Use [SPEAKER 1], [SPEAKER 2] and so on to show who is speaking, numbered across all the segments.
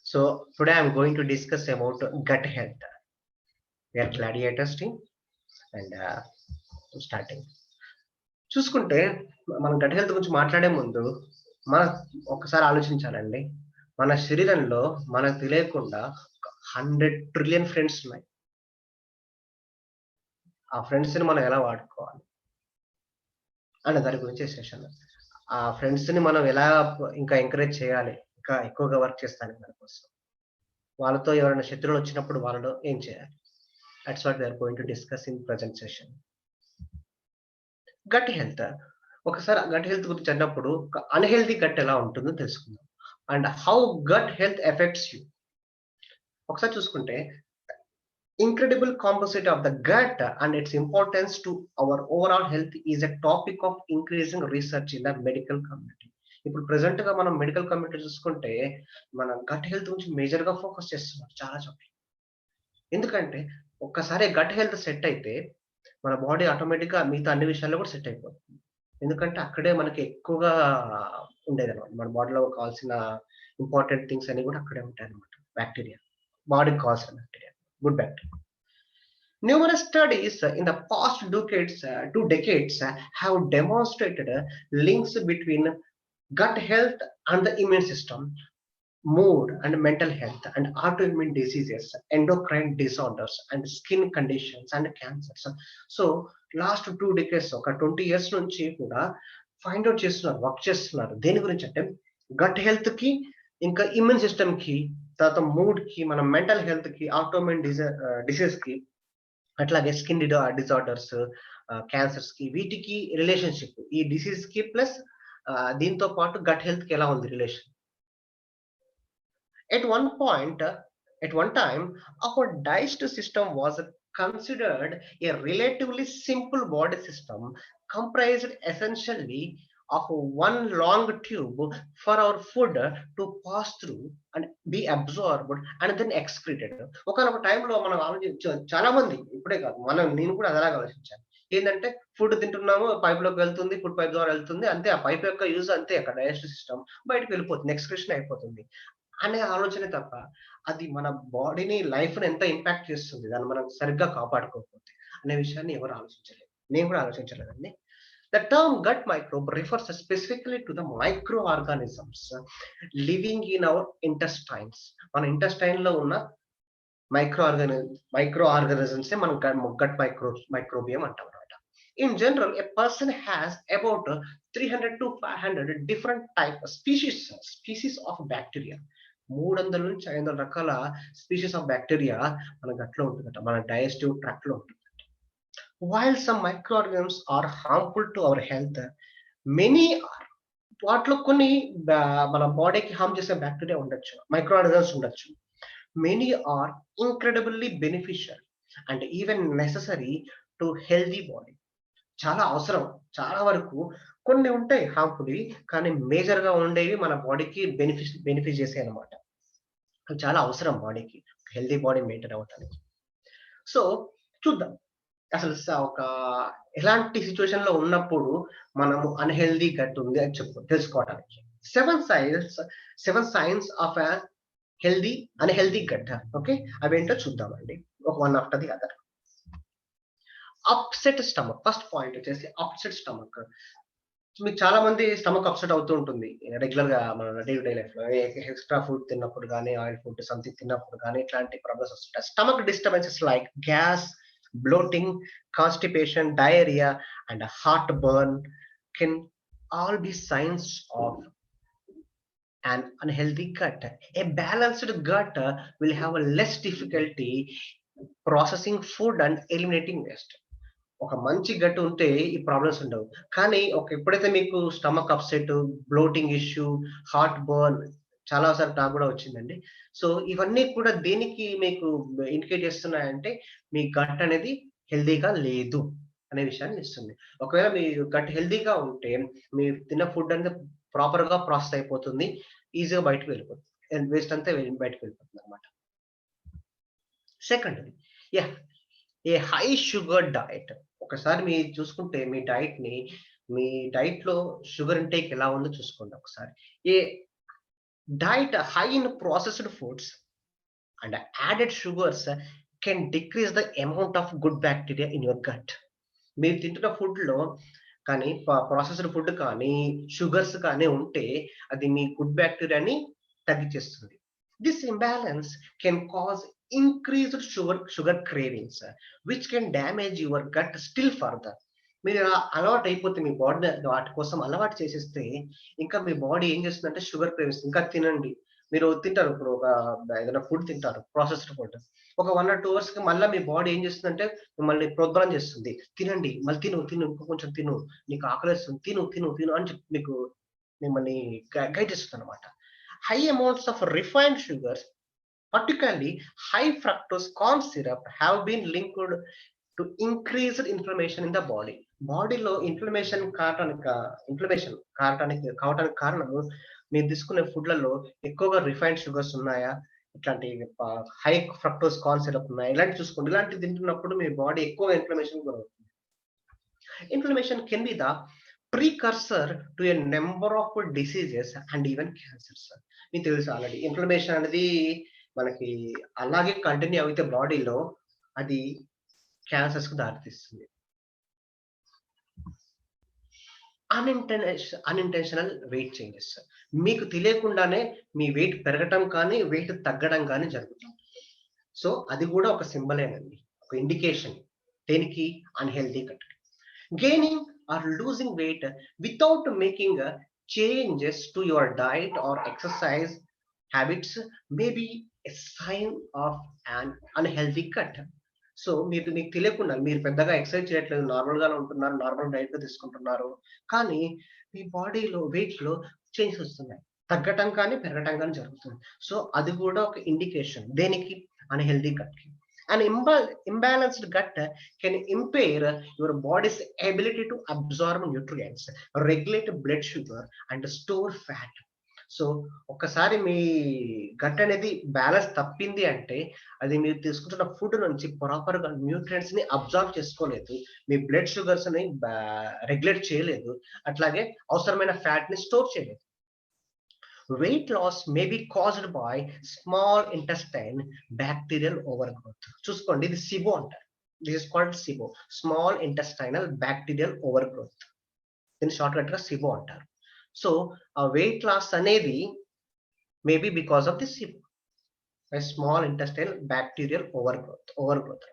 [SPEAKER 1] So today I'm going to discuss about gut health. We are gladiators team and starting. చూసుకుంటే మనం gut health గురించి మాట్లాడే ముందు మన ఒకసారి ఆలోచించాలండి. మన శరీరంలో మనకు తెలియకుండా 100 ట్రిలియన్ ఫ్రెండ్స్ ఉన్నాయి. ఆ ఫ్రెండ్స్‌ని మనం ఎలా వాడుకోవాలి? అనే దాని గురించే సెషన్. ఆ ఫ్రెండ్స్‌ని మనం ఎలా ఇంకా ఎంకరేజ్ చేయాలి? ఇంకా ఎక్కువగా వర్క్ చేస్తానికి దాని కోసం. వాళ్ళతో ఎవరైనా శత్రువులు వచ్చినప్పుడు వాళ్ళలో ఏం చేయాలి? That's what we are going to discuss in present session. Gut health. ఒకసారి గట్ హెల్త్ గురించి అన్నప్పుడు అన్‌హెల్తీ గట్ ఎలా ఉంటుందో తెలుసుకుందాం. And how gut health affects you. ఒకసారి చూసుకుంటే incredible composite of the gut and its importance to our overall health is a topic of increasing research in the medical community. ఇప్పుడు present గా మనం medical community చూసుకుంటే మన gut health గురించి major గా focus చేస్తున్నారు చాలా చోట్ల. ఎందుకంటే ఒక్కసారి గట్ హెల్త్ సెట్ అయితే మన బాడీ ఆటోమేటిక్ గా మిగతా అన్ని విషయాల్లో కూడా సెట్ అయిపోతుంది. ఎందుకంటే అక్కడే మనకి ఎక్కువగా ఉండేదన్నమాట. మన బాడీలో కావాల్సిన ఇంపార్టెంట్ థింగ్స్ అన్ని కూడా అక్కడే ఉంటాయన్నమాట. బ్యాక్టీరియా, బాడీకి కావాల్సిన bacteria, good bacteria. Numerous studies in the past two decades have demonstrated links between gut health and the immune system, mood and mental health, and autoimmune diseases, endocrine disorders, and skin conditions and cancers. So last 2 decades ఒక 20 years నుంచి కూడా find out చేస్తున్నారు, work చేస్తున్నారు. దేని గురించి అంటే gut health కి, ఇంకా ఇమ్యూన్ సిస్టమ్ కి, తర్వాత మూడ్ కి, మన మెంటల్ హెల్త్ కి, ఆటోమిన్ డిసీజ్ కి, అట్లాగే స్కిన్ డిజార్డర్స్, క్యాన్సర్స్ కి, వీటికి రిలేషన్షిప్, ఈ డిసీజ్ కి ప్లస్ దీంతో పాటు గట్ హెల్త్ కి ఎలా ఉంది relation. At one point, at one time, our digestive system was considered a relatively simple body system comprised essentially of one long tube for our food to pass through and be absorbed and then excreted. ఒకనొక టైంలో మనం చాలా మంది, ఇప్పుడే కాదు, నేను కూడా అలాగే ఆలోచించాను. ఏంటంటే ఫుడ్ తింటున్నాము, పైప్ లోకి వెళ్తుంది, ఫుడ్ పైప్ ద్వారా వెళ్తుంది, అంతే. ఆ పైప్ యొక్క యూజ్ అంతే, అక్కడ డైజెస్టివ్ సిస్టమ్ బయటకు వెళ్ళిపోతుంది, ఎక్స్క్రీషన్ అయిపోతుంది అనే ఆలోచనే తప్ప అది మన బాడీని, లైఫ్ ని ఎంత ఇంపాక్ట్ చేస్తుంది దాన్ని మనం సరిగ్గా కాపాడుకోకపోతే అనే విషయాన్ని ఎవరు ఆలోచించలేదు. నేను కూడా ఆలోచించలేదండి. The term gut microbe refers specifically to the microorganisms living in our intestines. మన ఇంటెస్టైన్ లో ఉన్న మైక్రో ఆర్గానిజమ్స్ మనం గట్ మైక్రోబియం అంటాం అనమాట. In general, a person has about 300 to 500 different species of bacteria. 300 నుంచి 500 రకాల స్పీషీస్ ఆఫ్ బ్యాక్టీరియా మన గట్లో ఉంటుందట, మన డైజెస్టివ్ ట్రాక్ట్ లో ఉంటుంది. While some microorganisms are harmful to our health, many are. వాటిలో కొన్ని మన బాడీకి హార్మ్ చేసే బ్యాక్టీరియా ఉండొచ్చు, మైక్రోఆర్గానిజమ్స్ ఉండొచ్చు. Many are incredibly beneficial and even necessary to healthy body. చాలా అవసరం, చాలా వరకు. కొన్ని ఉంటాయి హార్మ్ఫుల్, కానీ మేజర్ గా ఉండేవి మన బాడీకి బెనిఫిట్ చేసే అనమాట. చాలా అవసరం బాడీకి, హెల్దీ బాడీ మెయింటైన్ అవ్వటానికి. సో చూద్దాం అసలు ఒక ఎలాంటి సిచ్యువేషన్ లో ఉన్నప్పుడు మనము అన్హెల్దీ గట్ ఉంది అని తెలుసుకోవడానికి. Seven signs of healthy unhealthy gut. Okay, అవేంటో చూద్దామండి, ఒక one after the other. Upset stomach. First point వచ్చేసి అప్సెట్ స్టమక్. మీకు చాలా మంది స్టమక్ అప్సెట్ అవుతూ ఉంటుంది రెగ్యులర్ గా మన డే టు డే లైఫ్ లో. ఎక్స్ట్రా ఫుడ్ తిన్నప్పుడు కానీ, ఆయిల్ ఫుడ్ సంథింగ్ తిన్నప్పుడు కానీ ఇట్లాంటి ప్రాబ్లమ్స్ వస్తుంటాయి. Stomach disturbances like gas, bloating, constipation, diarrhea, and heartburn can all be signs of an unhealthy gut. A balanced gut will have a less difficulty processing food and eliminating waste. ఒక మంచి gut ఉంటే ఈ problems ఉండవు. కానీ ఎప్పుడైతే మీకు stomach upset, bloating issue, heart burn, చాలా సార్లు నాకు కూడా వచ్చిందండి. సో ఇవన్నీ కూడా దేనికి మీకు ఇండికేట్ చేస్తున్నాయంటే మీ గట్ అనేది హెల్దీగా లేదు అనే విషయాన్ని ఇస్తుంది. ఒకవేళ మీ గట్ హెల్దీగా ఉంటే మీరు తిన్న ఫుడ్ అనేది ప్రాపర్ గా ప్రాసెస్ అయిపోతుంది, ఈజీగా బయటకు వెళ్ళిపోతుంది, వేస్ట్ అంతా బయటకు వెళ్ళిపోతుంది అనమాట. సెకండ్, ఏ హై షుగర్ డైట్. ఒకసారి మీరు చూసుకుంటే మీ డైట్ లో షుగర్ ఇంటేక్ ఎలా ఉందో చూసుకోండి ఒకసారి. diet high in processed foods and added sugars can decrease the amount of good bacteria in your gut. మీరు తింటున్న ఫుడ్‌లో కానీ ప్రాసెస్డ్ ఫుడ్ కానీ, షుగర్స్ కానీ ఉంటే అది మీ గుడ్ బ్యాక్టీరియాని తగ్గిచ్చేస్తుంది. This imbalance can cause increased sugar cravings which can damage your gut still further. మీరు ఇలా అలవాటయిపోతే మీ బాడీని వాటి కోసం అలవాటు చేసేస్తే, ఇంకా మీ బాడీ ఏం చేస్తుందంటే షుగర్ క్రేవింగ్స్ ఇంకా తినండి. మీరు తింటారు ఇప్పుడు ఏదైనా ఫుడ్ తింటారు ప్రాసెస్డ్ ఫుడ్. ఒక 1 ఆర్ 2 అవర్స్‌కి మళ్ళా మీ బాడీ ఏం చేస్తుందంటే మిమ్మల్ని ప్రోద్బలం చేస్తుంది. తినండి. మళ్ళీ తిను, తిను. ఇంకా కొంచెం తిను. నీకు ఆకలేస్తుంది. తిను, తిను, తిను అని చెప్పి మీకు మిమ్మల్ని గైడ్ చేస్తుందన్నమాట. High amounts of refined sugars, particularly high fructose corn syrup, have been linked to increased inflammation in the body. బాడీలో కావటానికి కారణము మీరు తీసుకునే ఫుడ్లలో ఎక్కువగా రిఫైన్డ్ షుగర్స్ ఉన్నాయా, ఇట్లాంటి హై ఫ్రక్టోస్ కార్న్ సిరప్ ఉన్నాయా, ఇలాంటి చూసుకోండి. ఇలాంటివి తింటున్నప్పుడు మీ బాడీ ఎక్కువగా ఇన్ఫ్లమేషన్ గురవుతుంది. Inflammation can be the precursor to a number of diseases and even cancers. మీకు తెలుసు ఆల్రెడీ ఇన్ఫ్లమేషన్ అనేది మనకి అలాగే కంటిన్యూ అయితే బాడీలో అది క్యాన్సర్స్ కు దారితీస్తుంది. అన్ఇంటెన్షనల్ వెయిట్ చేంజెస్, మీకు తెలియకుండానే మీ వెయిట్ పెరగటం కానీ వెయిట్ తగ్గడం కానీ జరుగుతుంది. సో అది కూడా ఒక సింబలేనండి, ఒక ఇండికేషన్ దేనికి, unhealthy gut. Gaining or losing weight without making changes to your diet or exercise habits may be a sign of an unhealthy gut. So మీకు తెలియకుండా మీరు పెద్దగా ఎక్సర్సైజ్ చేయట్లేదు, నార్మల్ గానే ఉంటున్నారు, నార్మల్ డైట్ తీసుకుంటున్నారు, కానీ మీ బాడీలో వెయిట్ లో చేంజెస్ వస్తున్నాయి, తగ్గటం కానీ పెరగటం కానీ జరుగుతుంది. సో అది కూడా ఒక ఇండికేషన్ దేనికి, అన్హెల్దీ గట్ కి. An imbalanced gut can impair your body's ability to absorb nutrients, regulate blood sugar, and store fat. So ఒక్కసారి మీ గట్ అనేది బ్యాలెన్స్ తప్పింది అంటే అది మీరు తీసుకుంటున్న ఫుడ్ నుంచి ప్రాపర్ గా న్యూట్రియంట్స్ ని అబ్జార్బ్ చేసుకోలేదు, మీ బ్లడ్ షుగర్స్ ని రెగ్యులేట్ చేయలేదు, అట్లాగే అవసరమైన ఫ్యాట్ ని స్టోర్ చేయలేదు. Weight loss may be caused by small intestine bacterial overgrowth. చూసుకోండి, ఇది సిబో అంటారు. This is called SIBO, small intestinal bacterial overgrowth. దీన్ని షార్ట్ కట్ గా సిబో అంటారు. సో ఆ వెయిట్ లాస్ అనేది maybe because of the SIBO, small intestinal bacterial overgrowth.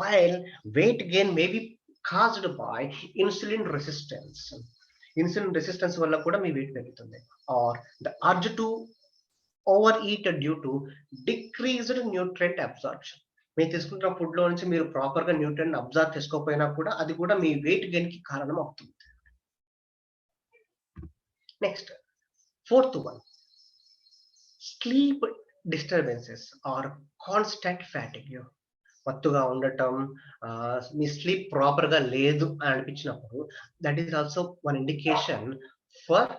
[SPEAKER 1] While weight gain may be caused by insulin resistance వల్ల కూడా మీ weight పెరుగుతుంది. Or the urge to over eat due to decreased nutrient absorption. మీరు తీసుకుంటున్న food లో నుంచి మీరు proper గా న్యూట్రియంట్ అబ్జార్బ్ చేసుకోకపోయినా కూడా అది కూడా మీ వెయిట్ గెయిన్ కి కారణం అవుతుంది. Next, fourth one, sleep disturbances or constant fatigue. మత్తుగా ఉండటం, మీ స్లీప్ ప్రాపర్ గా లేదు అని అనిపించినప్పుడు that is also one indication for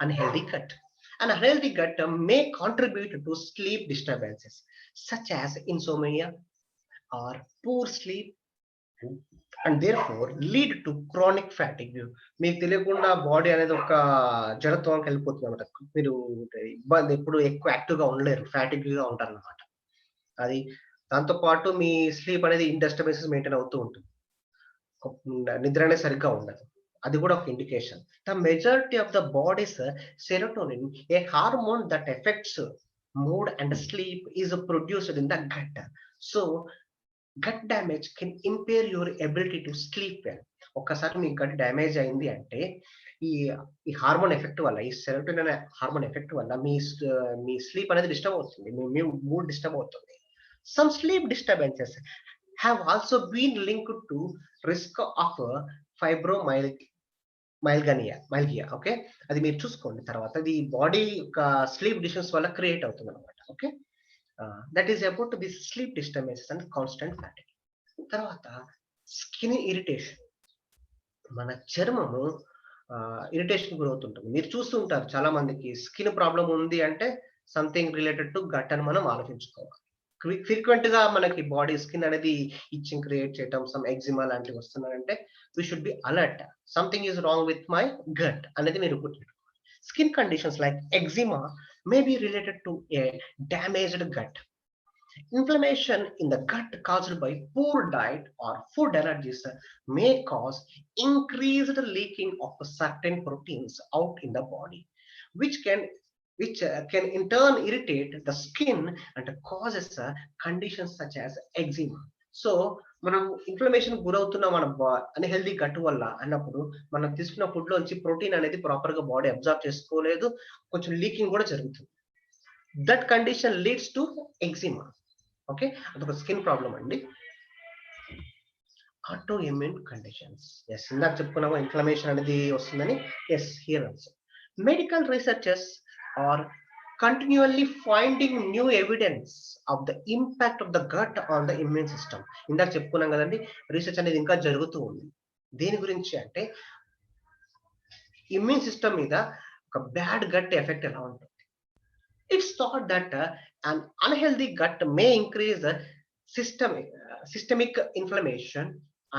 [SPEAKER 1] unhealthy gut. An unhealthy gut may contribute to sleep disturbances such as insomnia or poor sleep and therefore lead to chronic fatigue. మీకు తెలియకుండా body అనేది ఒక జడత్వానికి వెళ్ళిపోతుంది అనమాట. మీరు ఇబ్బంది ఎప్పుడు ఎక్కువ యాక్టివ్ గా ఉండలేరు, ఫ్యాటిగ్ గా ఉంటారు అనమాట. అది దాంతో పాటు మీ స్లీప్ అనేది డిస్టర్బెన్సెస్ మెయింటైన్ అవుతూ ఉంటుంది, నిద్ర అనేది సరిగ్గా ఉండదు, అది కూడా ఒక indication. The majority of the body's serotonin, a hormone that affects mood and sleep, is produced in the gut. So gut damage can impair your ability to sleep well. ఒక్కసారి మీ గట్ డ్యామేజ్ అయింది అంటే ఈ hormone effect వల్ల, ఈ serotonin అనే hormone effect వల్ల మీ sleep అనేది డిస్టర్బ్ అవుతుంది, మీ మూడ్ డిస్టర్బ్ అవుతుంది. Some sleep disturbances have also been linked to risk of fibromyalgia. Okay, అది మీరు చూసుకోండి తర్వాత. ఇది బాడీ యొక్క స్లీప్ డిస్టర్బెన్స్ వల్ల క్రియేట్ అవుతుంది అనమాట. Okay, that is about the sleep disturbances and constant fatigue. తర్వాత స్కిన్ ఇరిటేషన్, మన చర్మము ఇరిటేషన్ గురవుతుంటుంది. మీరు చూస్తూ ఉంటారు చాలా మందికి స్కిన్ ప్రాబ్లం ఉంది అంటే సంథింగ్ రిలేటెడ్ టు గట్ అని మనం ఆలోచించుకోవాలి. ఫ్రీక్వెంట్ గా మనకి బాడీ స్కిన్ అనేది ఇచ్చింగ్ క్రియేట్ చేయటం, సమ్ ఎగ్జిమా లాంటివి వస్తున్నాయంటే we should be alert, something is wrong with my gut అనేది మీరు గుర్తుపెట్టుకోవాలి. Skin conditions like eczema may be related to a damaged gut. Inflammation in the gut caused by poor diet or food allergies may cause increased leaking of certain proteins out in the body, which can in turn irritate the skin and causes conditions such as eczema. So మనం inflammation గురవుతున్న మన unhealthy gut వల్ల అన్నప్పుడు మనం తీసుకున్న food లోంచి protein అనేది proper గా బాడీ అబ్జర్వ్ చేసుకోలేదు, కొంచెం లీకింగ్ కూడా జరుగుతుంది. That condition leads to eczema. Okay, అదొక స్కిన్ ప్రాబ్లం అండి. ఆటో ఇమ్యూన్ కండిషన్స్, ఎస్ ఇందాక చెప్పుకున్నాము ఇన్ఫ్లమేషన్ అనేది వస్తుందని. Yes, here also medical researchers are continually finding new evidence of the impact of the gut on the immune system. ఇందాక చెప్పుకున్నాం కదండి, research అనేది ఇంకా జరుగుతూ ఉంది. దేని గురించి అంటే ఇమ్యూన్ సిస్టమ్ మీద ఒక బ్యాడ్ గట్ ఎఫెక్ట్ ఎలా ఉంటుంది. It's thought that an unhealthy gut may increase systemic inflammation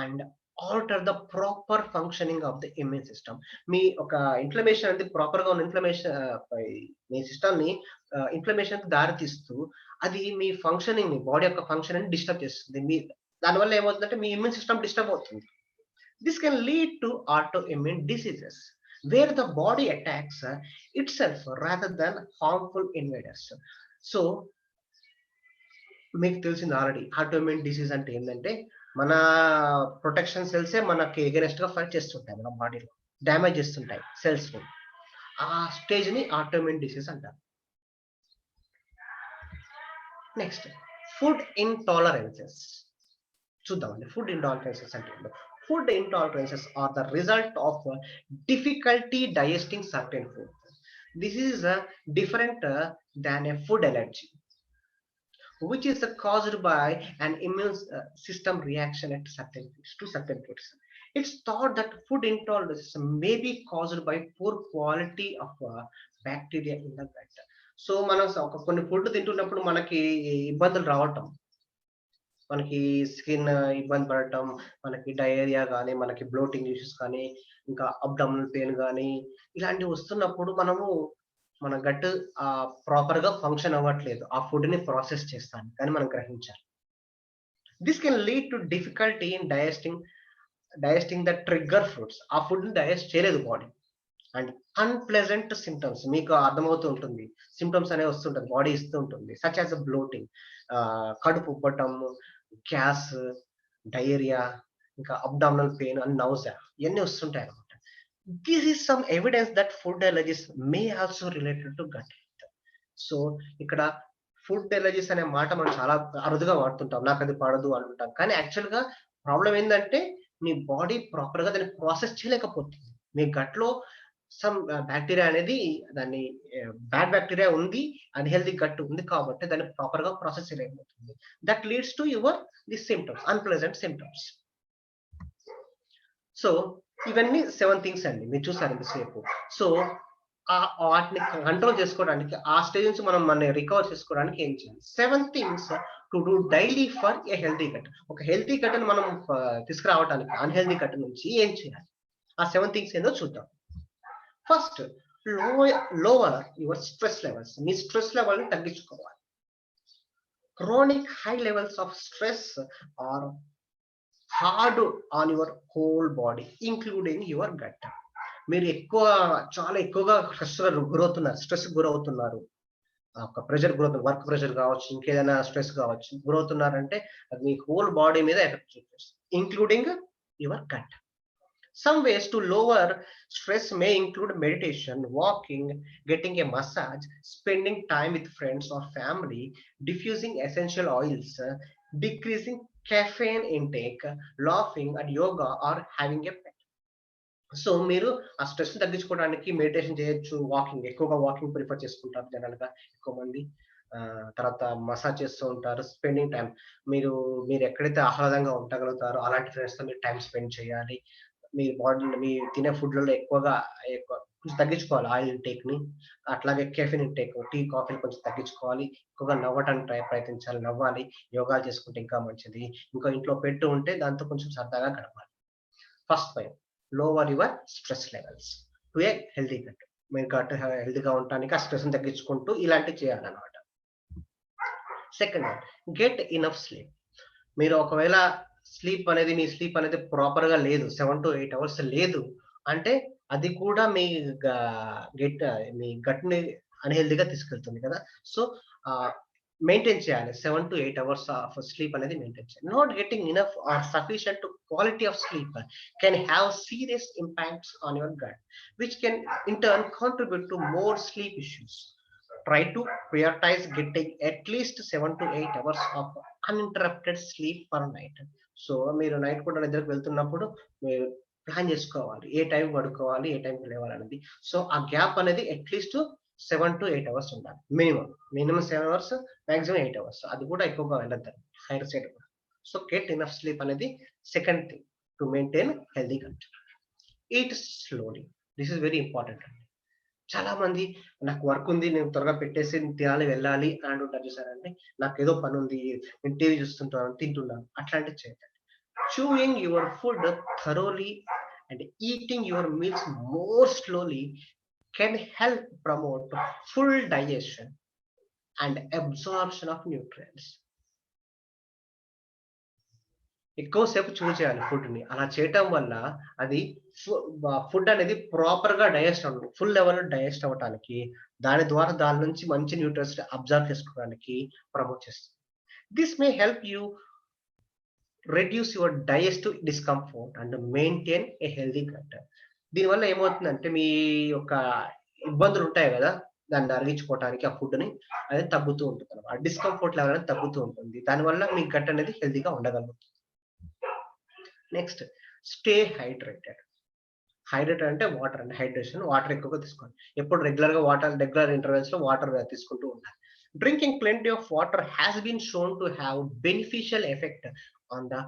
[SPEAKER 1] and alter the proper functioning of the immune system. మీ ఒక ఇన్ఫ్లమేషన్ అనేది ప్రాపర్ గా ఉన్న ఇన్ఫ్లమేషన్ మీ సిస్టమ్ ని ఇన్ఫ్లమేషన్ దారి తీస్తూ అది మీ ఫంక్షనింగ్, మీ బాడీ యొక్క ఫంక్షన్ డిస్టర్బ్ చేస్తుంది. మీ దానివల్ల ఏమవుతుందంటే మీ ఇమ్యూన్ సిస్టమ్ డిస్టర్బ్ అవుతుంది. This can lead to auto immune diseases where the body attacks itself rather than harmful invaders. So మీకు తెలిసింది ఆల్రెడీ, ఆటోఇమ్యూన్ డిసీజ్ అంటే ఏంటంటే మన ప్రొటెక్షన్ సెల్సే మనకి ఎగనెస్ట్ గా ఫైట్ చేస్తుంటాయి, మన బాడీలో డ్యామేజ్ చేస్తుంటాయి సెల్స్ ని. ఆ స్టేజ్ ని ఆటోఇమ్యూన్ డిసీజ్ అంటారు. నెక్స్ట్, ఫుడ్ ఇంటాలరెన్సెస్ చూద్దామండి. ఫుడ్ ఇంటాలరెన్సెస్ అంటే food intolerances are the result of difficulty digesting certain food. This is different than a food allergy, which is caused by an immune system reaction at certain foods, to certain foods. It's thought that food intolerance may be caused by poor quality of bacteria in the gut. So మనం కొన్ని food తింటున్నప్పుడు మనకి ఇబ్బందులు రావటం, మనకి skin ఇబ్బంది పడటం, మనకి డయేరియా కానీ, మనకి బ్లోటింగ్ ఇష్యూస్ కానీ, ఇంకా అబ్డామినల్ పెయిన్ కానీ, ఇలాంటివి వస్తున్నప్పుడు మనము మన గట్ ప్రాపర్ గా ఫంక్షన్ అవ్వట్లేదు, ఆ ఫుడ్ ని ప్రాసెస్ చేస్తాను కానీ మనం గ్రహించాలి. This can lead to difficulty in digesting the trigger foods. ఆ ఫుడ్ ని డైజెస్ట్ చేయలేదు బాడీ. అండ్ అన్ప్లెజెంట్ సిమ్టమ్స్, మీకు అర్థమవుతూ ఉంటుంది, సిమ్టమ్స్ అనేవి వస్తుంటుంది, బాడీ ఇస్తూ ఉంటుంది, సచ్ యాజ్ బ్లోటింగ్, కడుపు ఉబ్బటం, గ్యాస్, డయేరియా, ఇంకా అబ్డామినల్ పెయిన్ అండ్ నౌజా, ఇవన్నీ వస్తుంటాయి అనమాట. This is some evidence that food allergies may also related to gut health. So ఇక్కడ ఫుడ్ ఎలర్జీస్ అనే మాట మనం చాలా అరుదుగా వాడుతుంటాం, నాకు అది పడదు అంటుంటాం, కానీ యాక్చువల్ గా ప్రాబ్లం ఏంటంటే మీ బాడీ ప్రాపర్ గా దాన్ని ప్రాసెస్ చేయలేకపోతుంది. మీ గట్ లో సమ్ బ్యాక్టీరియా అనేది, దాన్ని బ్యాడ్ బ్యాక్టీరియా ఉంది, అన్హెల్దీ గట్ ఉంది కాబట్టి దాన్ని ప్రాపర్ గా ప్రాసెస్ చేయలేకపోతుంది. That leads to your the symptoms, unpleasant symptoms. So ఇవన్నీ 7 థింగ్స్ అండి, మీరు చూసారు ఇంతసేపు. సో వాటిని కంట్రోల్ చేసుకోవడానికి, ఆ స్టేజ్ నుంచి మనం రికవర్ చేసుకోవడానికి ఏం చేయాలి? 7 things to do daily for a healthy gut. ఒక హెల్తీ గట్ ని మనం తీసుకురావడానికి అన్హెల్దీ గట్ నుంచి ఏం చేయాలి? ఆ 7 థింగ్స్ ఏందో చూద్దాం. First, lower your stress levels. మీ స్ట్రెస్ లెవెల్ ని తగ్గించుకోవాలి. Chronic high levels of stress are hard on your whole body including your gut. మీరు చాలా ఎక్కువగా స్ట్రెస్ గురవుతున్నారు, ఒక ప్రెషర్ గురవుతున్నారు, వర్క్ ప్రెషర్ కావచ్చు, ఇంకేదైనా స్ట్రెస్ కావచ్చు, గురవుతున్నారంటే అది మీ హోల్ బాడీ మీద ఎఫెక్ట్ చూపిస్తుంది, including your gut. Some ways to lower stress may include meditation, walking, getting a massage, spending time with friends or family, diffusing essential oils, decreasing caffeine intake, laughing, and yoga, or having a pet. So మీరు ఆ stress తగ్గించుకోవడానికి meditation చేయొచ్చు, walking, ఎక్కువగా walking prefer చేసుకుంటారు జనరల్గా ఎక్కువ మంది. తర్వాత మసాజ్ చేస్తూ ఉంటారు, స్పెండింగ్ టైం, మీరు ఎక్కడైతే ఆహ్లాదంగా ఉండగలుగుతారో అలాంటి ఫ్రెండ్స్ తో మీరు టైం స్పెండ్ చేయాలి. మీ బాడీని, మీ తినే ఫుడ్లలో కొంచెం తగ్గించుకోవాలి ఆయిల్ ఇంటేక్ ని. అట్లాగే కెఫిన్ ఇంటేక్, టీ కాఫీని కొంచెం తగ్గించుకోవాలి. ఎక్కువగా నవ్వటానికి ప్రయత్నించాలి, నవ్వాలి, యోగాలు చేసుకుంటే ఇంకా మంచిది. ఇంకా ఇంట్లో పెట్టు ఉంటే దాంతో కొంచెం సరదాగా గడపాలి. First point, lower your stress levels to a healthy gut. మీరు గట్ హెల్తీగా ఉండటానికి ఆ స్ట్రెస్‌ని తగ్గించుకుంటూ ఇలాంటివి చేయాలన్నమాట. Second one, get enough sleep. మీరు ఒకవేళ మీ స్లీప్ అనేది ప్రాపర్‌గా లేదు. 7-8 అవర్స్ లేదు అంటే అది కూడా గ గెట్ మీ గట్‌ని అన్‌హెల్తీగా తీసుకెళ్తుంది కదా! సో, ఆహ్, మెయింటైన్ చేయాలి. 7-8 అవర్స్ ఆఫ్ స్లీప్ అనేది మెయింటైన్ చేయాలి. Not getting enough or sufficient quality of sleep can have serious impacts on your gut, which can in turn contribute to more sleep issues. Try to prioritize getting at least 7-8 hours of uninterrupted sleep per night. So మీరు night పూట నిద్రకు వెళ్తున్నప్పుడు మీరు plan చేసుకోవాలి. ఏ time పడుకోవాలి, ఏ టైంకి లేవాలనేది. సో ఆ గ్యాప్ అనేది అట్లీస్ట్ 7-8 అవర్స్ ఉండాలి. Minimum 7 hours, maximum 8 hours. అది కూడా ఎక్కువగా వెళ్ళొద్దండి. హైయర్ సైడ్ కూడా. సో గెట్ ఇనఫ్ స్లీప్ అనేది second thing to maintain healthy gut. Eat slowly. This is very important అండి. చాలా మంది నాకు వర్క్ ఉంది, నేను త్వరగా పెట్టేసి తినాలి, వెళ్ళాలి అని అంటుంటారు చూసారండి. నాకేదో పనుంది, నేను టీవీ చూస్తుంటాను, తింటున్నాను. అట్లాంటివి చేయకండి. Chewing your food thoroughly and eating your meals more slowly can help promote full digestion and absorption of nutrients. ఎక్కువ సేపు చూ చేయాలి ఫుడ్‌ని. అలా చేయటం వల్ల అది ఫుడ్ అనేది ప్రాపర్‌గా డైజెస్ట్ అవ్వదు. ఫుల్ లెవెల్‌లో డైజెస్ట్ అవ్వటానికి, దాని ద్వారా దాని నుంచి మంచి న్యూట్రియంట్స్‌ని అబ్జార్బ్ చేసుకోవడానికి ప్రమోట్ చేస్తుంది. This may help you reduce your digestive discomfort and maintain a healthy gut. దీనివల్ల ఏమవుతుందంటే మీ యొక్క ఇబ్బందులు ఉంటాయి గదా! దాన్ని అరిగించుకోవటానికి ఆ ఫుడ్‌ని అది తగ్గుతూ ఉంటుందన్నమాట. ఆ డిస్కంఫర్ట్ లెవెల్ అనేది తగ్గుతూ ఉంటుంది. దానివల్ల మీ గట్ అనేది హెల్తీగా ఉండగలుగుతుంది. Next, stay hydrated. హైడ్రేటెడ్ అంటే వాటర్ అండి. హైడ్రేషన్ వాటర్ ఎక్కువగా తీసుకోండి. ఎప్పుడు రెగ్యులర్ ఇంటర్వెల్స్ లో వాటర్ తీసుకుంటూ ఉండాలి. Drinking plenty of water has been shown to have beneficial effect on the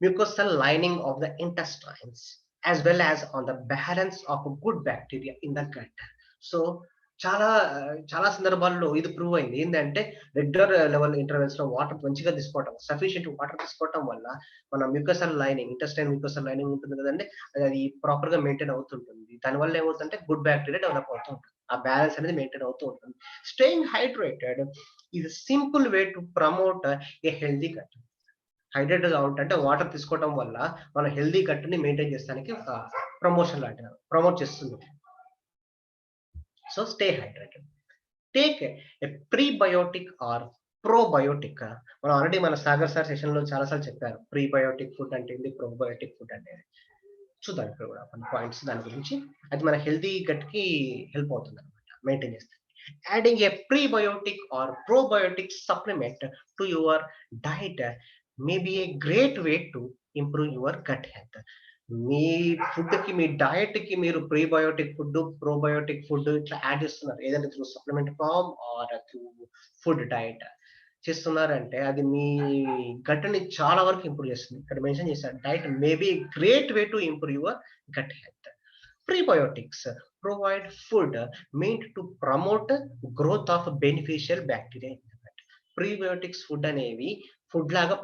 [SPEAKER 1] mucosal lining of the intestines as well as on the balance of good bacteria in the gut. So చాలా చాలా సందర్భాల్లో ఇది prove అయింది. ఏందంటే regular level intervals లో water మంచిగా తీసుకోవటం, sufficient water తీసుకోవటం వల్ల మన మ్యూకసల్ లైనింగ్, ఇంటెస్టైన్ మ్యూకసల్ లైనింగ్ ఉంటుంది కదండీ! అది ప్రాపర్ గా మెయింటైన్ అవుతుంటుంది. దానివల్ల ఏమవుతుందంటే గుడ్ బ్యాక్టీరియా డెవలప్ అవుతూ ఉంటుంది. ఆ బ్యాలెన్స్ అనేది మెయింటైన్ అవుతూ ఉంటుంది. Staying hydrated is simple way to promote a healthy gut. Hydrated గా ఉంటే వాటర్ తీసుకోవడం వల్ల మన హెల్తీ గట్ ని మెయింటైన్ చేస్తానికి ఒక ప్రమోషన్ లాంటిది, ప్రమోట్ చేస్తుంది. So stay hydrated. Take a prebiotic or probiotic. మనం ఆల్రెడీ మన సాగర్ సార్ సెషన్ లో చాలా సార్లు చెప్పారు. ప్రీబయోటిక్ ఫుడ్ అంటే ఏంది, ప్రోబయోటిక్ ఫుడ్ అంటే చూద్దాం ఇక్కడ కూడా కొన్ని పాయింట్స్ దాని గురించి. అది మన హెల్తీ గట్ కి హెల్ప్ అవుతుంది అనమాట, మెయింటైన్ చేస్తుంది. Adding a prebiotic or probiotic supplement to your diet may be a great way to improve your gut health. మీ ఫుడ్ కి, మీ డయట్ కి మీరు ప్రీబయోటిక్ ఫుడ్, ప్రోబయోటిక్ ఫుడ్ ఇట్లా యాడ్ చేస్తున్నారు. ఏదైతే through supplement form or through food diet చేస్తున్నారంటే అది మీ గట్ ని చాలా వరకు ఇంప్రూవ్ చేస్తుంది. ఇక్కడ మెన్షన్ చేశారు, diet may be great way to improve your gut health. Prebiotics provide food meant to promote growth of beneficial bacteria in the gut. ప్రీబయోటిక్స్ food అనేవి ఫుడ్ లాగా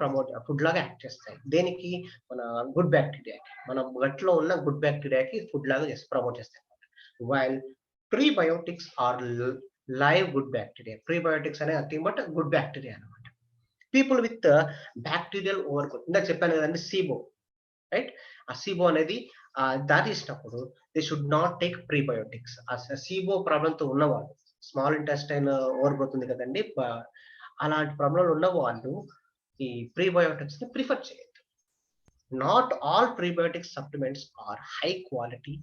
[SPEAKER 1] యాక్ట్ చేస్తాయి. దేనికి? మన గుడ్ బ్యాక్టీరియా, మన గట్ లో ఉన్న గుడ్ బ్యాక్టీరియాకి ఫుడ్ లాగా ప్రమోట్ చేస్తాయి. While prebiotics are live good bacteria. Prebiotics అనే నథింగ్ బట్ గుడ్ బ్యాక్టీరియా అనమాట. People with bacterial over good, ఇందాక చెప్పాను కదండి సిబో, రైట్? ఆ సిబో అనేది దారి ఇచ్చినప్పుడు they should not take prebiotics. SIBO ప్రాబ్లంతో ఉన్నవాళ్ళు, స్మాల్ ఇంటెస్టైన్ ఓవర్ గ్రోత్ ఉంది కదండి, అలాంటి ప్రాబ్లంలు ఉన్న వాళ్ళు ఈ ప్రీబయోటిక్స్ ని ప్రిఫర్ చేయొద్దు. Not all prebiotic supplements are high quality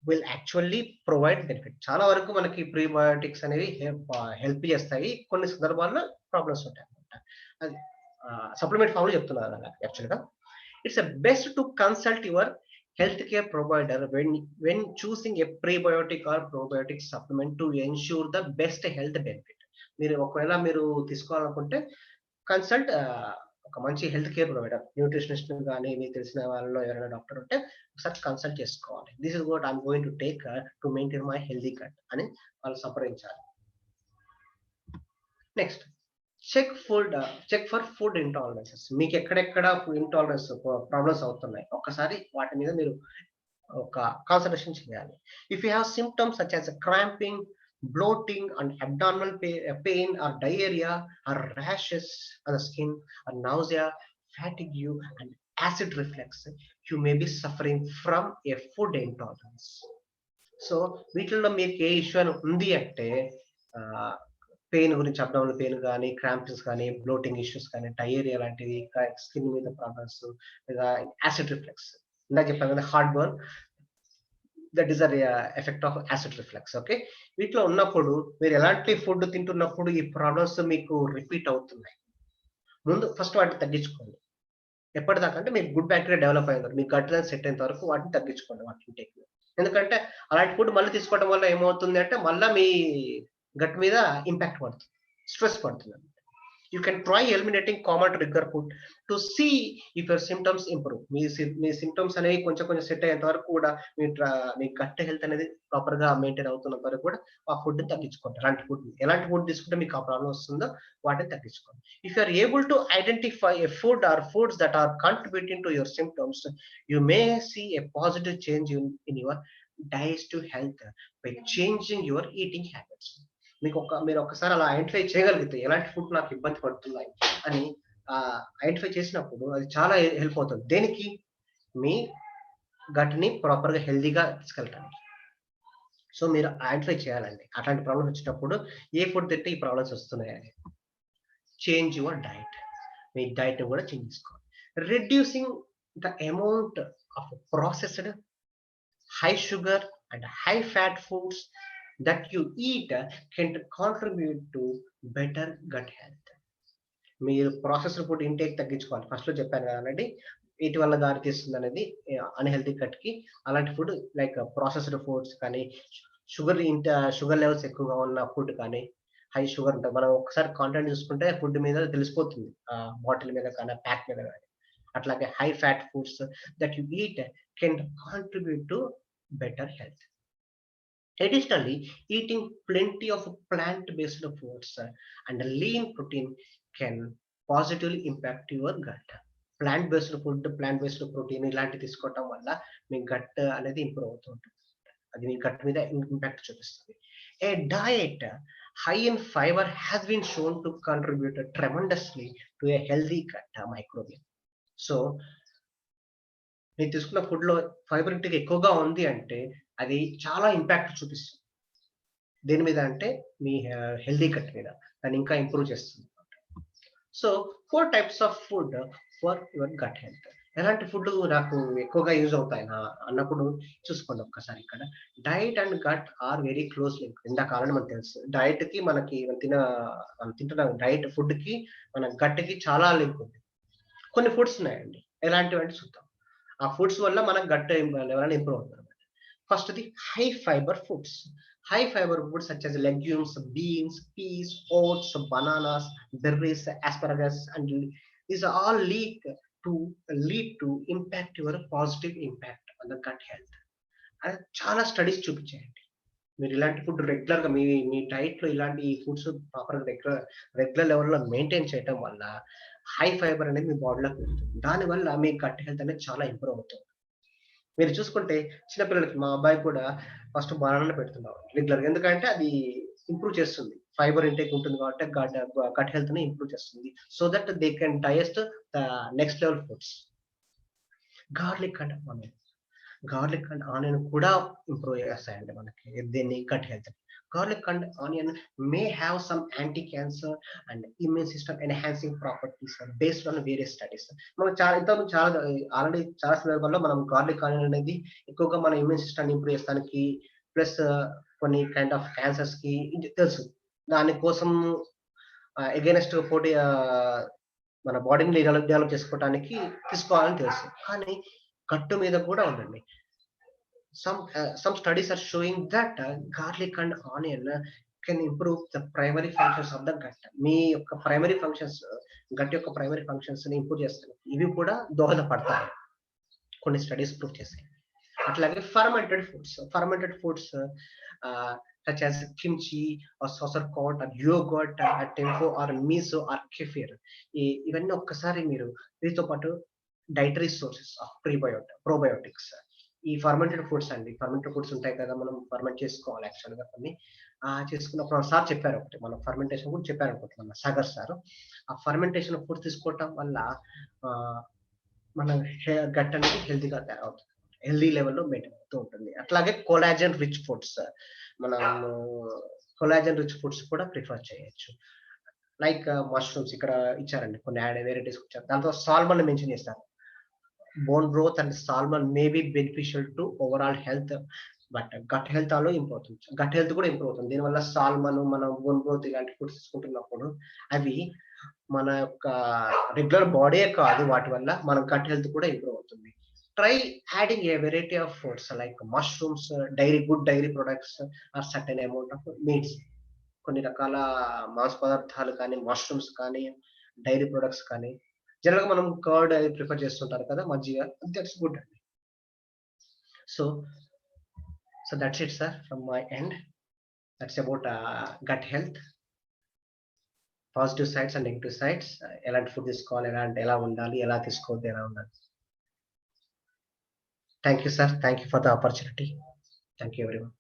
[SPEAKER 1] will actually provide benefit. చాలా వరకు మనకి ప్రీబయోటిక్స్ అనేవి హెల్ప్ చేస్తాయి, కొన్ని సందర్భాల్లో ప్రాబ్లమ్స్ ఉంటాయి అనమాట. అది సప్లిమెంట్ ఫామ్ లో చెప్తున్నారు యాక్చువల్ గా. It's a best to consult your healthcare provider when choosing a prebiotic or probiotic supplement to ensure the best health benefit. ఒకవేళ మీరు తీసుకోవాలనుకుంటే కన్సల్ట్ ఒక మంచి హెల్త్ కేర్ ప్రొవైడర్, న్యూట్రిషనిస్ట్ కానీ మీకు తెలిసిన వాళ్ళలో ఎవరైనా డాక్టర్ ఉంటే ఒకసారి కన్సల్ట్ చేసుకోవాలి. This is what I'm going to take to maintain my healthy gut అని వాళ్ళు సంప్రదించాలి. Next, check for food intolerances. మీకు ఎక్కడెక్కడ ఇంటాలరెన్స్ ప్రాబ్లమ్స్ అవుతున్నాయి, ఒక్కసారి వాటి మీద మీరు ఒక కాన్సంట్రేషన్ చేయాలి. If you have symptoms such as cramping, bloating and abdominal pain or diarrhea or rashes on the skin or nausea, fatigue and acid reflux, you may be suffering from a food intolerance. So వీటిల్లో మీకు ఏ issue అని ఉంది అంటే pain గురించి, abdominal pain కానీ, cramps కానీ, bloating issues కానీ, diarrhoea లాంటివి, స్కిన్ మీద ప్రాబ్లమ్స్, లేదా యాసిడ్ రిఫ్లెక్స్. ఇందాక చెప్పాను కదా, heart burn, that is effect of acid reflex. Okay, వీటిలో ఉన్నప్పుడు మీరు ఎలాంటి ఫుడ్ తింటున్నప్పుడు ఈ ప్రాబ్లమ్స్ మీకు రిపీట్ అవుతున్నాయి, ముందు ఫస్ట్ వాటిని తగ్గించుకోండి. ఎప్పటిదాకా అంటే మీకు గుడ్ బ్యాక్టీరియా డెవలప్ అయ్యింది, మీ గట్ లైన్ సెట్ అయిన వరకు వాటిని తగ్గించుకోండి, వాటిని టేక్. ఎందుకంటే అలాంటి ఫుడ్ మళ్ళీ తీసుకోవడం వల్ల ఏమవుతుంది అంటే మళ్ళీ మీ గట్ మీద ఇంపాక్ట్ పడుతుంది, స్ట్రెస్ పడుతుంది. You can try eliminating common trigger food to see if your symptoms improve. Me symptoms అనేవి కొంచెం సెట్ అయ్యేంత వరకు కూడా మీ గట్ హెల్త్ అనేది ప్రాపర్ గా మెయింటైన్ అవుతున్న వరకు కూడా ఆ ఫుడ్ తగ్గించుకోండి. ఎలాంటి ఫుడ్ తీసుకుంటే మీకు ఆ ప్రాబ్లం వస్తుందో వాటిని తగ్గించుకోండి. If you are able to identify a food or foods that are contributing to your symptoms, you may see a positive change in your digestive health by changing your eating habits. మీరు ఒకసారి అలా identify చేయగలిగితే ఎలాంటి food నాకు ఇబ్బంది పడుతున్నాయి అని identify చేసినప్పుడు అది చాలా హెల్ప్ అవుతుంది. దేనికి? మీ గట్ని ప్రాపర్ గా హెల్దీగా తీసుకెళ్ళటానికి. సో మీరు ఐడెంటిఫై చేయాలండి అట్లాంటి ప్రాబ్లమ్స్ వచ్చినప్పుడు ఏ ఫుడ్ తింటే ఈ ప్రాబ్లమ్స్ వస్తున్నాయని. Change your diet, me diet కూడా చేంజ్ చేసుకోవాలి. Reducing the amount of processed, high sugar and high fat foods that you eat can contribute to better gut health. మీరు ప్రాసెస్డ్ ఫుడ్ ఇంటేక్ తగ్గించుకోవాలి. First లో చెప్పాను కదండి, వీటి వల్ల దారి తీస్తుంది అనేది అన్హెల్తీ గట్ కి. అలాంటి ఫుడ్ లైక్ ప్రాసెస్డ్ ఫుడ్స్ కానీ, షుగర్ లెవెల్స్ ఎక్కువగా ఉన్న ఫుడ్ కానీ, హై షుగర్ ఉంటుంది. మనం ఒకసారి కాంటెంట్ చూసుకుంటే ఫుడ్ మీద తెలిసిపోతుంది, బాటిల్ మీద కానీ, ప్యాక్ మీద కానీ. అట్లాగే high fat foods that you eat can contribute to better health. Additionally, eating plenty of plant-based foods and lean protein can positively impact your gut. Plant-based food, plant-based protein ఇలాంటి తీసుకోవటం వల్ల మీ గట్ అనేది ఇంప్రూవ్ అవుతూ ఉంటుంది. అది మీ గట్ మీద impact చూపిస్తుంది. A diet high in fiber has been shown to contribute tremendously to a healthy gut microbiome. So మీరు తీసుకున్న ఫుడ్ లో ఫైబర్ ఇంటేక్ ఎక్కువగా ఉంది అంటే అది చాలా ఇంపాక్ట్ చూపిస్తుంది. దేని మీద అంటే మీ హెల్దీ గట్ మీద, దాన్ని ఇంకా ఇంప్రూవ్ చేస్తుంది. So 4 types of food for your gut health. ఎలాంటి ఫుడ్ నాకు ఎక్కువగా యూజ్ అవుతాయి అన్నప్పుడు చూసుకోండి ఒక్కసారి. ఇక్కడ diet and gut are very close link. ఇందాక ఆల్రెడీ మనకు తెలుసు, డైట్ కి మనకి మనం తింటున్న డైట్ ఫుడ్ కి మన గట్ కి చాలా లింక్ ఉంది. కొన్ని ఫుడ్స్ ఉన్నాయండి, ఎలాంటివి అంటే చూద్దాం. ఆ ఫుడ్స్ వల్ల మన గట్ లెవెల్ ఇంప్రూవ్ అవుతుంది. First the high fibre foods. High fiber foods such as legumes, beans, peas, oats, bananas, berries, asparagus, and these are all lead to impact your positive impact on the gut health. అది చాలా studies చూపించాయండి. మీరు ఇలాంటి food regular గా మీ diet లో ఇలాంటి foods proper regular లెవెల్లో maintain చేయడం వల్ల హై ఫైబర్ అనేది మీ బాడీలోకి వెళ్తుంది. దానివల్ల మీ గట్ హెల్త్ అనేది చాలా ఇంప్రూవ్ అవుతుంది. మీరు చూసుకుంటే చిన్నపిల్లలకి, మా అబ్బాయి కూడా ఫస్ట్ బనానా పెడుతున్నాం రెగ్యులర్, ఎందుకంటే అది ఇంప్రూవ్ చేస్తుంది, ఫైబర్ ఇంటేక్ ఉంటుంది కాబట్టి గట్ హెల్త్ ని ఇంప్రూవ్ చేస్తుంది. So that they can digest the next level foods. Garlic and onion కూడా ఇంప్రూవ్ చేస్తాయండి మనకి దీన్ని gut health. Garlic and onion may have some anti cancer and immune system enhancing properties based on various studies. మనం already చాలా సందర్భాల్లో మనం garlic onion అనేది ఎక్కువగా మన ఇమ్యూన్ సిస్టమ్ ఇంప్రూవ్ చేస్తానికి, ప్లస్ కొన్ని కైండ్ ఆఫ్ క్యాన్సర్స్ కి తెలుసు. దానికోసం ఎగైనెస్ట్ పోటీ మన బాడీని డెవలప్ చేసుకోవడానికి తీసుకోవాలని తెలుసు. కానీ గట్టు మీద కూడా ఉందండి. Some studies are showing that garlic and onion can improve the primary functions of the gut. మీ యొక్క ప్రైమరీ ఫంక్షన్స్, గట్ యొక్క ప్రైమరీ ఫంక్షన్స్ ని ఇంప్రూవ్ చేస్తాయి. ఇవి కూడా దోహదపడతాయి, కొన్ని స్టడీస్ ప్రూవ్ చేశాయి. అట్లాగే fermented foods such as kimchi or sauerkraut or yogurt or tempeh or miso or kefir. ఇవన్నీ ఒక్కసారి మీరు వీటితో పాటు డైటరీ సోర్సెస్ ఆఫ్ ప్రోబయోటిక్స్, ఈ ఫర్మెంటెడ్ ఫుడ్స్ అండి. ఫర్మెంటెడ్ ఫుడ్స్ ఉంటాయి కదా! మనం ఫర్మెంట్ చేసుకోవాలి యాక్చువల్‌గా కొన్ని. చేసుకున్నప్పుడు సార్ చెప్పారు ఒకటి. మనం ఫర్మెంటేషన్ కూడా చెప్పారనుకుంటున్నాను సాగర్ సారు. ఆ ఫర్మెంటేషన్ ఫుడ్ తీసుకోవటం వల్ల ఆహ్, మన గట్ అనేది హెల్తీగా తయారవుతుంది. హెల్తీ లెవెల్‌లో మెయింటైన్ అవుతూ ఉంటుంది. అట్లాగే కొలాజన్ రిచ్ ఫుడ్స్ మనము కొలాజన్ రిచ్ ఫుడ్స్ కూడా ప్రిఫర్ చేయొచ్చు. లైక్ మష్రూమ్స్ ఇక్కడ ఇచ్చారండి. కొన్ని వేరైటీస్ ఇచ్చారు. దాంట్లో సాల్మన్ మెన్షన్ చేస్తారు. Bone growth and salmon may be beneficial to overall health. But gut health also improve అవుతుంది. గట్ హెల్త్ కూడా ఇంప్రూవ్ అవుతుంది. దీనివల్ల సాల్మన్, మనం బోన్ గ్రోత్ ఇలాంటి ఫుడ్స్ తీసుకుంటున్నప్పుడు అవి మన యొక్క రెగ్యులర్ బాడీయే కాదు, వాటి వల్ల మన గట్ హెల్త్ కూడా ఇంప్రూవ్ అవుతుంది. Try adding a variety of foods like mushrooms, good dairy products or certain amount of meats. కొన్ని రకాల మాంస పదార్థాలు కానీ, మష్రూమ్స్ కానీ, డైరీ ప్రొడక్ట్స్ కానీ, జనరల్‌గా మనం కర్డ్ అది ప్రిఫర్ చేస్తుంటారు కదా! మజ్జిగ. దట్స్ గుడ్ అండి. So, so that's it sir from my end. That's about gut health. Positive sides and negative sides. ఎలాంటి ఫుడ్ తీసుకోవాలి, ఎలా ఉండాలి, ఎలా తీసుకోవద్దు, ఎలా ఉండాలి. Thank you sir. Thank you for the opportunity. Thank you everyone.